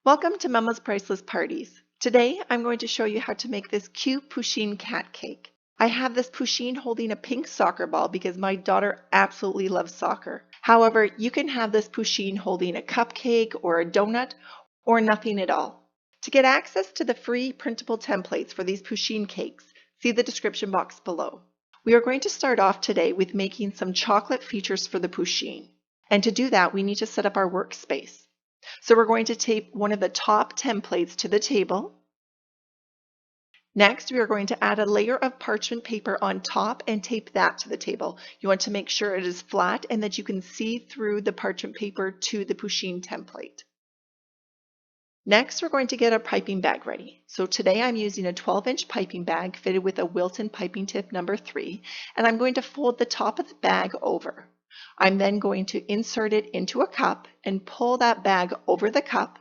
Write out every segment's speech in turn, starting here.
Welcome to Mama's Priceless Parties. Today I'm going to show you how to make this cute Pusheen cat cake. I have this Pusheen holding a pink soccer ball because my daughter absolutely loves soccer. However, you can have this Pusheen holding a cupcake or a donut or nothing at all. To get access to the free printable templates for these Pusheen cakes, see the description box below. We are going to start off today with making some chocolate features for the Pusheen. And to do that, we need to set up our workspace. So we're going to tape one of the top templates to the table. Next, we are going to add a layer of parchment paper on top and tape that to the table. You want to make sure it is flat and that you can see through the parchment paper to the Pusheen template. Next, we're going to get our piping bag ready. So today I'm using a 12-inch piping bag fitted with a Wilton piping tip number 3, and I'm going to fold the top of the bag over. I'm then going to insert it into a cup and pull that bag over the cup,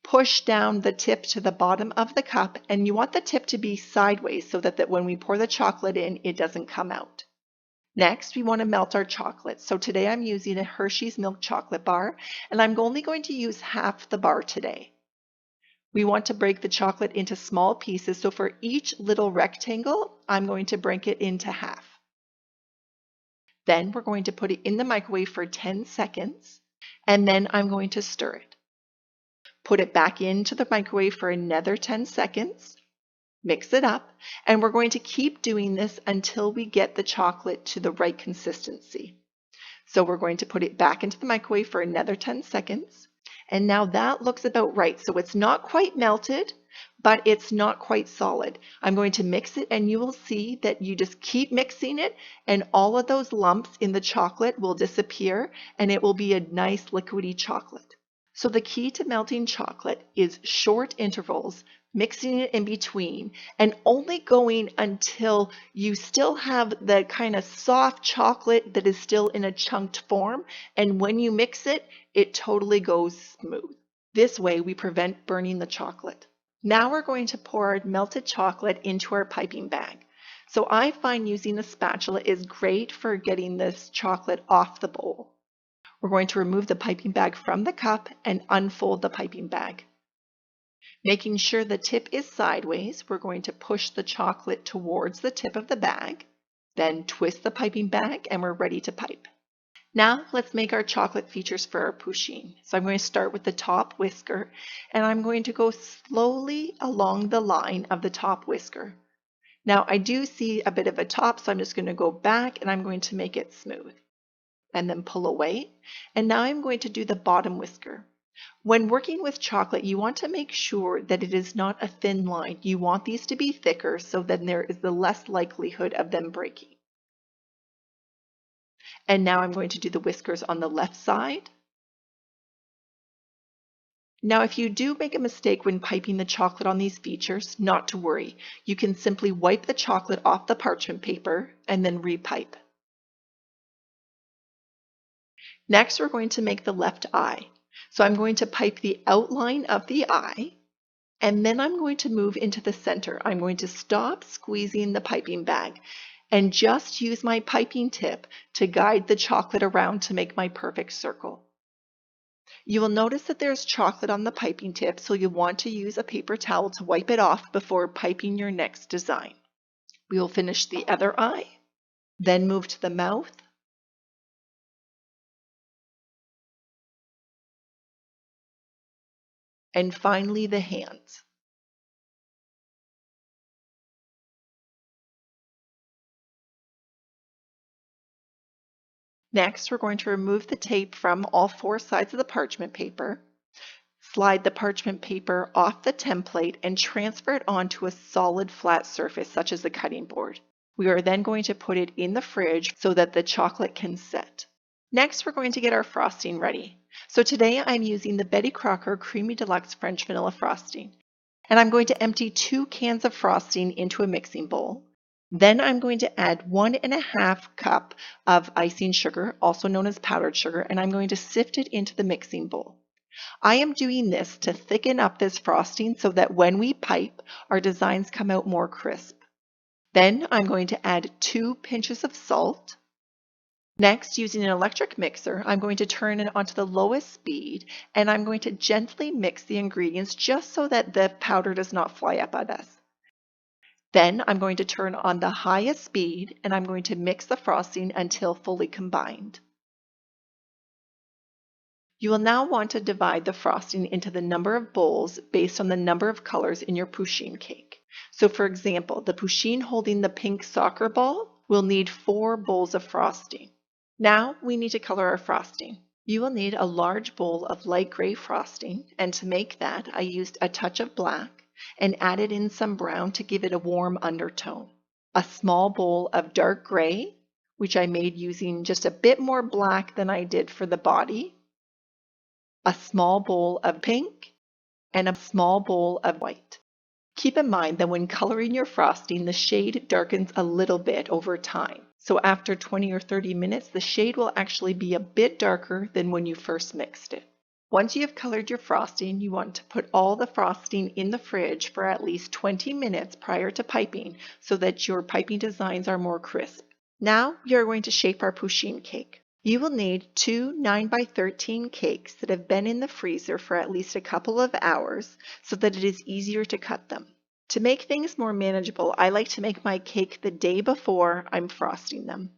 push down the tip to the bottom of the cup, and you want the tip to be sideways so that when we pour the chocolate in, it doesn't come out. Next, we want to melt our chocolate. So today I'm using a Hershey's milk chocolate bar, and I'm only going to use half the bar today. We want to break the chocolate into small pieces, so for each little rectangle, I'm going to break it into half. Then we're going to put it in the microwave for 10 seconds, and then I'm going to stir it. Put it back into the microwave for another 10 seconds, mix it up, and we're going to keep doing this until we get the chocolate to the right consistency. So we're going to put it back into the microwave for another 10 seconds, and now that looks about right. So it's not quite melted, but it's not quite solid. I'm going to mix it, and you will see that you just keep mixing it, and all of those lumps in the chocolate will disappear, and it will be a nice liquidy chocolate. So the key to melting chocolate is short intervals, mixing it in between, and only going until you still have the kind of soft chocolate that is still in a chunked form, and when you mix it, it totally goes smooth. This way we prevent burning the chocolate. Now we're going to pour our melted chocolate into our piping bag. So I find using a spatula is great for getting this chocolate off the bowl. We're going to remove the piping bag from the cup and unfold the piping bag. Making sure the tip is sideways, we're going to push the chocolate towards the tip of the bag, then twist the piping bag, and we're ready to pipe. Now let's make our chocolate features for our Pusheen. So I'm going to start with the top whisker, and I'm going to go slowly along the line of the top whisker. Now I do see a bit of a top, so I'm just going to go back and I'm going to make it smooth. And then pull away. And now I'm going to do the bottom whisker. When working with chocolate, you want to make sure that it is not a thin line. You want these to be thicker so then there is the less likelihood of them breaking. And now I'm going to do the whiskers on the left side. Now, if you do make a mistake when piping the chocolate on these features, not to worry. You can simply wipe the chocolate off the parchment paper and then repipe. Next, we're going to make the left eye. So I'm going to pipe the outline of the eye, and then I'm going to move into the center. I'm going to stop squeezing the piping bag and just use my piping tip to guide the chocolate around to make my perfect circle. You will notice that there's chocolate on the piping tip, so you'll want to use a paper towel to wipe it off before piping your next design. We will finish the other eye, then move to the mouth, and finally the hands. Next, we're going to remove the tape from all 4 sides of the parchment paper, slide the parchment paper off the template, and transfer it onto a solid flat surface such as a cutting board. We are then going to put it in the fridge so that the chocolate can set. Next, we're going to get our frosting ready. So today I'm using the Betty Crocker Creamy Deluxe French Vanilla Frosting. And I'm going to empty 2 cans of frosting into a mixing bowl. Then I'm going to add 1½ cup of icing sugar, also known as powdered sugar, and I'm going to sift it into the mixing bowl. I am doing this to thicken up this frosting so that when we pipe, our designs come out more crisp. Then I'm going to add 2 pinches of salt, Next, using an electric mixer, I'm going to turn it onto the lowest speed and I'm going to gently mix the ingredients just so that the powder does not fly up at us. Then I'm going to turn on the highest speed and I'm going to mix the frosting until fully combined. You will now want to divide the frosting into the number of bowls based on the number of colors in your Pusheen cake. So for example, the Pusheen holding the pink soccer ball will need 4 bowls of frosting. Now we need to color our frosting. You will need a large bowl of light gray frosting, and to make that I used a touch of black and added in some brown to give it a warm undertone. A small bowl of dark gray, which I made using just a bit more black than I did for the body, a small bowl of pink, and a small bowl of white. Keep in mind that when coloring your frosting, the shade darkens a little bit over time. So after 20 or 30 minutes, the shade will actually be a bit darker than when you first mixed it. Once you have colored your frosting, you want to put all the frosting in the fridge for at least 20 minutes prior to piping so that your piping designs are more crisp. Now we are going to shape our Pusheen cake. You will need 2 9x13 cakes that have been in the freezer for at least a couple of hours so that it is easier to cut them. To make things more manageable, I like to make my cake the day before I'm frosting them.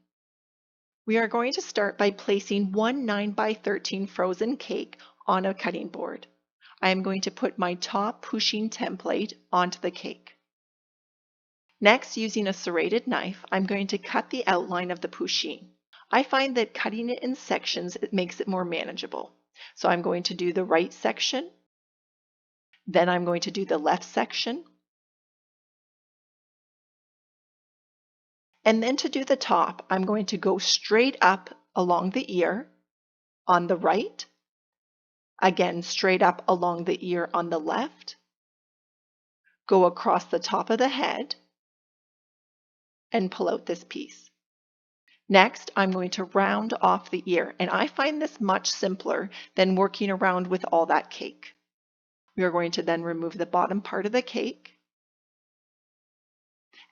We are going to start by placing 1 9x13 frozen cake on a cutting board. I am going to put my top Pusheen template onto the cake. Next, using a serrated knife, I'm going to cut the outline of the Pusheen. I find that cutting it in sections, it makes it more manageable. So I'm going to do the right section, then I'm going to do the left section, and then to do the top, I'm going to go straight up along the ear on the right, again straight up along the ear on the left, go across the top of the head, and pull out this piece. Next, I'm going to round off the ear, and I find this much simpler than working around with all that cake. We are going to then remove the bottom part of the cake,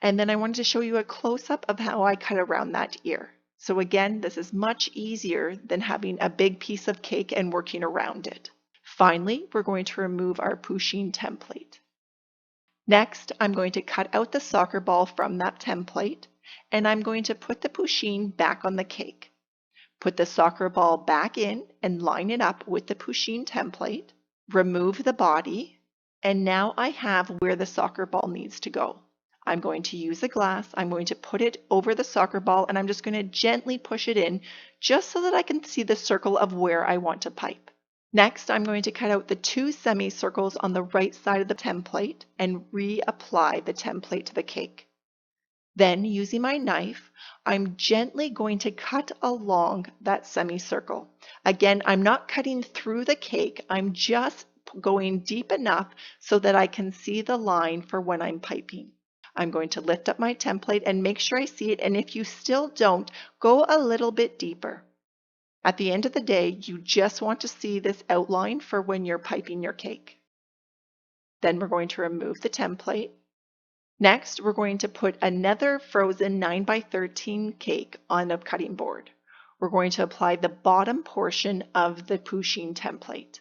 and then I wanted to show you a close-up of how I cut around that ear. So again, this is much easier than having a big piece of cake and working around it. Finally, we're going to remove our Pusheen template. Next, I'm going to cut out the soccer ball from that template, and I'm going to put the Pusheen back on the cake. Put the soccer ball back in and line it up with the Pusheen template. Remove the body, and now I have where the soccer ball needs to go. I'm going to use a glass, I'm going to put it over the soccer ball, and I'm just going to gently push it in just so that I can see the circle of where I want to pipe. Next, I'm going to cut out the 2 semicircles on the right side of the template and reapply the template to the cake. Then, using my knife, I'm gently going to cut along that semicircle. Again, I'm not cutting through the cake, I'm just going deep enough so that I can see the line for when I'm piping. I'm going to lift up my template and make sure I see it, and if you still don't, go a little bit deeper. At the end of the day, you just want to see this outline for when you're piping your cake. Then we're going to remove the template. Next, we're going to put another frozen 9x13 cake on a cutting board. We're going to apply the bottom portion of the Pusheen template.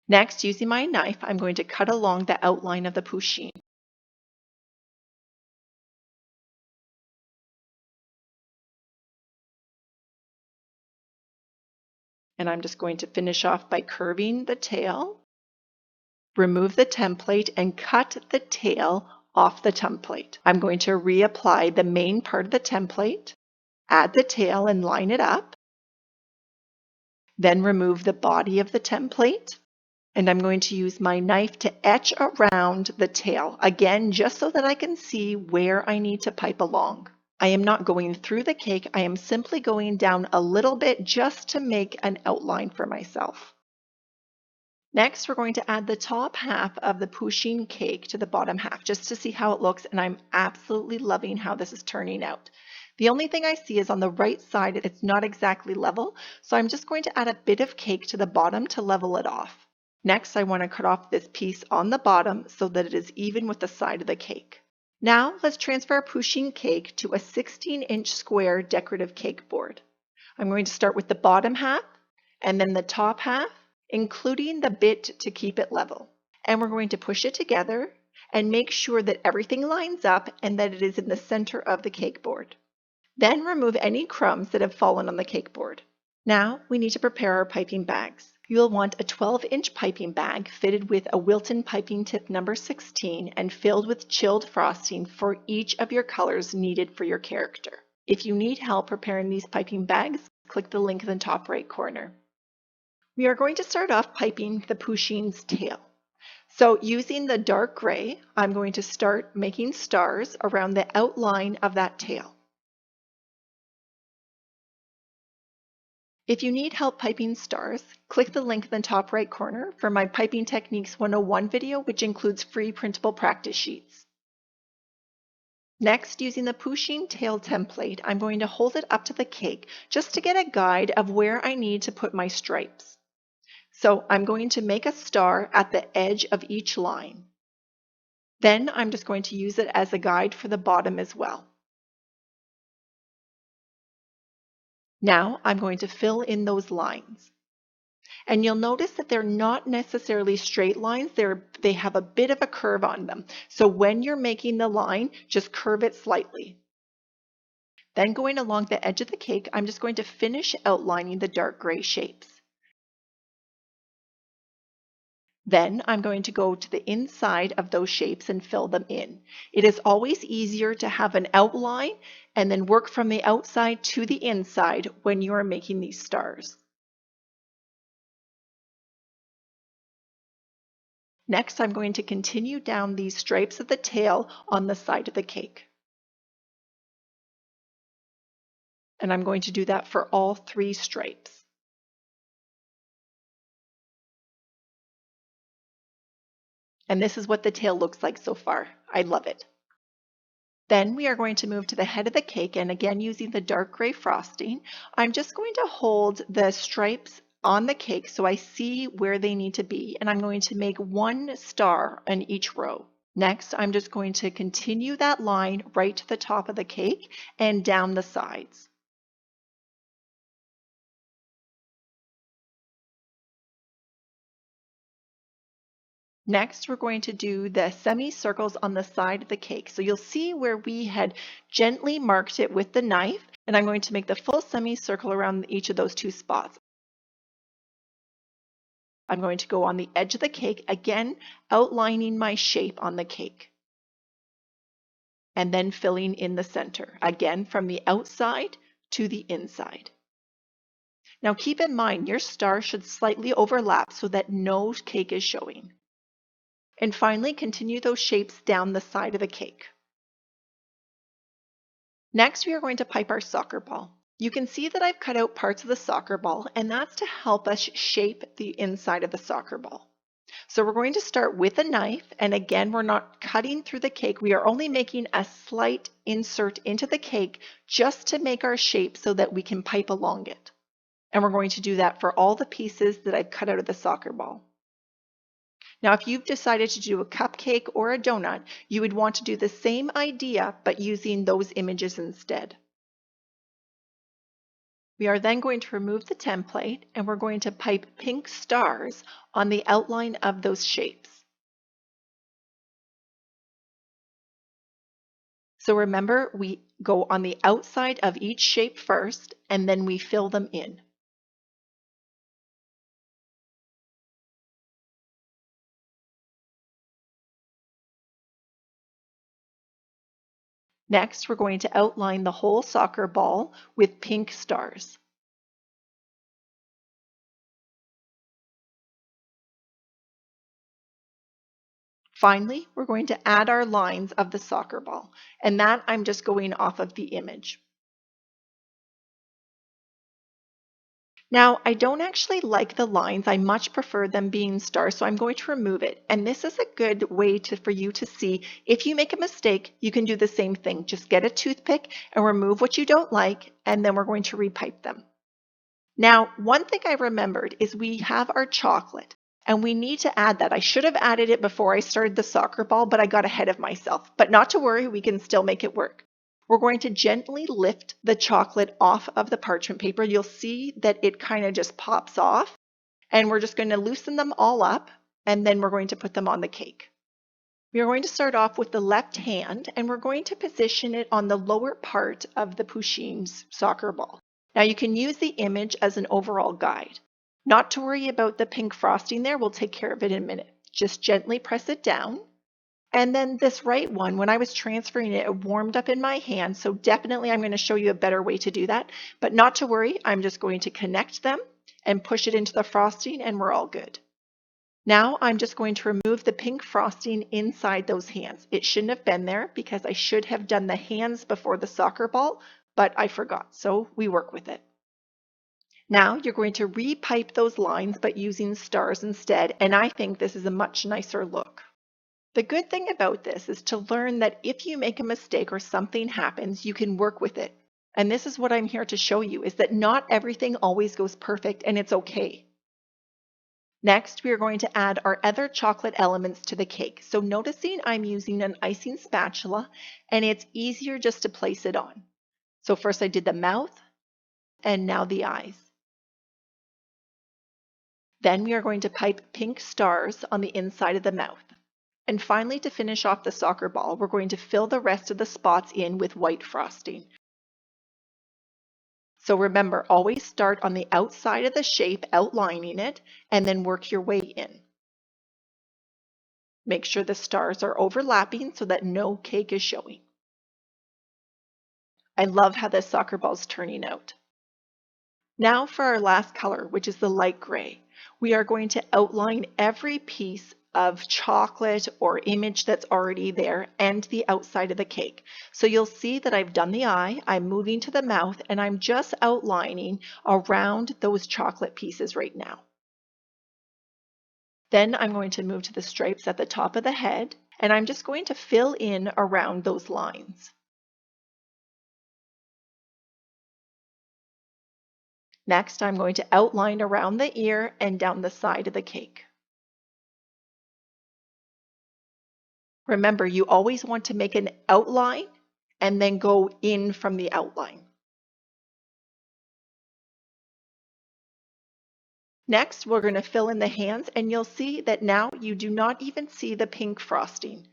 Next, using my knife, I'm going to cut along the outline of the Pusheen. And I'm just going to finish off by curving the tail, remove the template, and cut the tail off the template. I'm going to reapply the main part of the template, add the tail and line it up, then remove the body of the template, and I'm going to use my knife to etch around the tail, again just so that I can see where I need to pipe along. I am not going through the cake, I am simply going down a little bit just to make an outline for myself. Next, we're going to add the top half of the Pusheen cake to the bottom half just to see how it looks, and I'm absolutely loving how this is turning out. The only thing I see is on the right side, it's not exactly level, so I'm just going to add a bit of cake to the bottom to level it off. Next, I want to cut off this piece on the bottom so that it is even with the side of the cake. Now, let's transfer our Pusheen cake to a 16-inch square decorative cake board. I'm going to start with the bottom half and then the top half, including the bit to keep it level. And we're going to push it together and make sure that everything lines up and that it is in the center of the cake board. Then remove any crumbs that have fallen on the cake board. Now we need to prepare our piping bags. You'll want a 12-inch piping bag fitted with a Wilton piping tip number 16 and filled with chilled frosting for each of your colors needed for your character. If you need help preparing these piping bags, click the link in the top right corner. We are going to start off piping the Pusheen's tail. So using the dark gray, I'm going to start making stars around the outline of that tail. If you need help piping stars, click the link in the top right corner for my Piping Techniques 101 video, which includes free printable practice sheets. Next, using the Pusheen tail template, I'm going to hold it up to the cake just to get a guide of where I need to put my stripes. So I'm going to make a star at the edge of each line. Then I'm just going to use it as a guide for the bottom as well. Now I'm going to fill in those lines. And you'll notice that they're not necessarily straight lines, they have a bit of a curve on them. So when you're making the line, just curve it slightly. Then going along the edge of the cake, I'm just going to finish outlining the dark gray shapes. Then I'm going to go to the inside of those shapes and fill them in. It is always easier to have an outline and then work from the outside to the inside when you are making these stars. Next, I'm going to continue down these stripes of the tail on the side of the cake. And I'm going to do that for all 3 stripes. And this is what the tail looks like so far. I love it. Then we are going to move to the head of the cake, and again using the dark gray frosting, I'm just going to hold the stripes on the cake so I see where they need to be, and I'm going to make 1 star on each row. Next, I'm just going to continue that line right to the top of the cake and down the sides. Next, we're going to do the semicircles on the side of the cake. So you'll see where we had gently marked it with the knife, and I'm going to make the full semicircle around each of those 2 spots. I'm going to go on the edge of the cake, again outlining my shape on the cake. And then filling in the center, again from the outside to the inside. Now keep in mind your star should slightly overlap so that no cake is showing. And finally, continue those shapes down the side of the cake. Next, we are going to pipe our soccer ball. You can see that I've cut out parts of the soccer ball, and that's to help us shape the inside of the soccer ball. So we're going to start with a knife, and again, we're not cutting through the cake. We are only making a slight insert into the cake just to make our shape so that we can pipe along it. And we're going to do that for all the pieces that I've cut out of the soccer ball. Now, if you've decided to do a cupcake or a donut, you would want to do the same idea, but using those images instead. We are then going to remove the template, and we're going to pipe pink stars on the outline of those shapes. So remember, we go on the outside of each shape first, and then we fill them in. Next, we're going to outline the whole soccer ball with pink stars. Finally, we're going to add our lines of the soccer ball, and that I'm just going off of the image. Now, I don't actually like the lines. I much prefer them being stars, so I'm going to remove it. And this is a good way for you to see if you make a mistake, you can do the same thing. Just get a toothpick and remove what you don't like, and then we're going to repipe them. Now, one thing I remembered is we have our chocolate, and we need to add that. I should have added it before I started the soccer ball, but I got ahead of myself. But not to worry, we can still make it work. We're going to gently lift the chocolate off of the parchment paper. You'll see that it kind of just pops off, and we're just going to loosen them all up, and then we're going to put them on the cake. We are going to start off with the left hand, and we're going to position it on the lower part of the Pusheen's soccer ball. Now you can use the image as an overall guide. Not to worry about the pink frosting there, we'll take care of it in a minute. Just gently press it down. And then this right one, when I was transferring it, it warmed up in my hand, so definitely I'm going to show you a better way to do that. But not to worry, I'm just going to connect them and push it into the frosting, and we're all good. Now I'm just going to remove the pink frosting inside those hands. It shouldn't have been there because I should have done the hands before the soccer ball, but I forgot, so we work with it. Now you're going to repipe those lines but using stars instead, and I think this is a much nicer look. The good thing about this is to learn that if you make a mistake or something happens, you can work with it. And this is what I'm here to show you, is that not everything always goes perfect, and it's okay. Next, we are going to add our other chocolate elements to the cake. So noticing I'm using an icing spatula, and it's easier just to place it on. So first I did the mouth, and now the eyes. Then we are going to pipe pink stars on the inside of the mouth. And finally, to finish off the soccer ball, we're going to fill the rest of the spots in with white frosting. So remember, always start on the outside of the shape, outlining it, and then work your way in. Make sure the stars are overlapping so that no cake is showing. I love how this soccer ball is turning out. Now for our last color, which is the light gray. We are going to outline every piece of chocolate or image that's already there and the outside of the cake. So you'll see that I've done the eye, I'm moving to the mouth, and I'm just outlining around those chocolate pieces right now. Then I'm going to move to the stripes at the top of the head, and I'm just going to fill in around those lines. Next, I'm going to outline around the ear and down the side of the cake. Remember, you always want to make an outline and then go in from the outline. Next, we're going to fill in the hands, and you'll see that now you do not even see the pink frosting.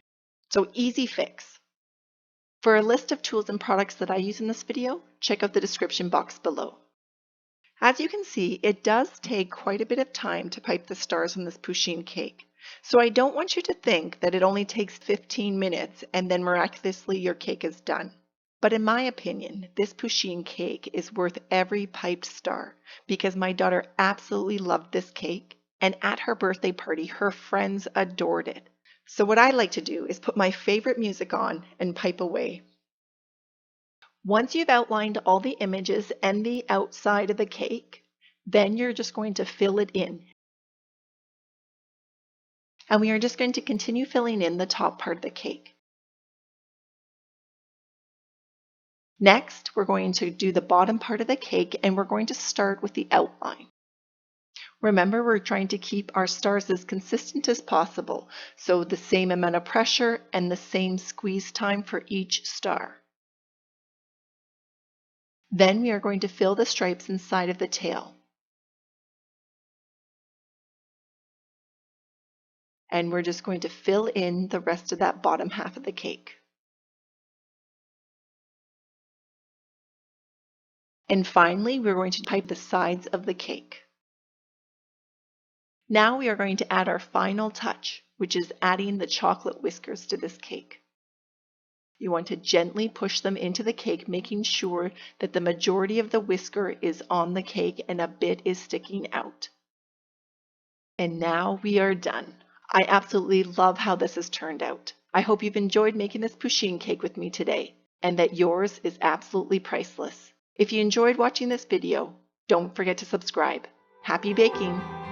So easy fix. For a list of tools and products that I use in this video, check out the description box below. As you can see, it does take quite a bit of time to pipe the stars on this Pusheen cake. So I don't want you to think that it only takes 15 minutes and then miraculously your cake is done. But in my opinion, this Pusheen cake is worth every piped star because my daughter absolutely loved this cake, and at her birthday party, her friends adored it. So what I like to do is put my favorite music on and pipe away. Once you've outlined all the images and the outside of the cake, then you're just going to fill it in. And we are just going to continue filling in the top part of the cake. Next, we're going to do the bottom part of the cake, and we're going to start with the outline. Remember, we're trying to keep our stars as consistent as possible, so the same amount of pressure and the same squeeze time for each star. Then we are going to fill the stripes inside of the tail. And we're just going to fill in the rest of that bottom half of the cake. And finally, we're going to pipe the sides of the cake. Now we are going to add our final touch, which is adding the chocolate whiskers to this cake. You want to gently push them into the cake, making sure that the majority of the whisker is on the cake and a bit is sticking out. And now we are done. I absolutely love how this has turned out. I hope you've enjoyed making this Pusheen cake with me today, and that yours is absolutely priceless. If you enjoyed watching this video, don't forget to subscribe. Happy baking!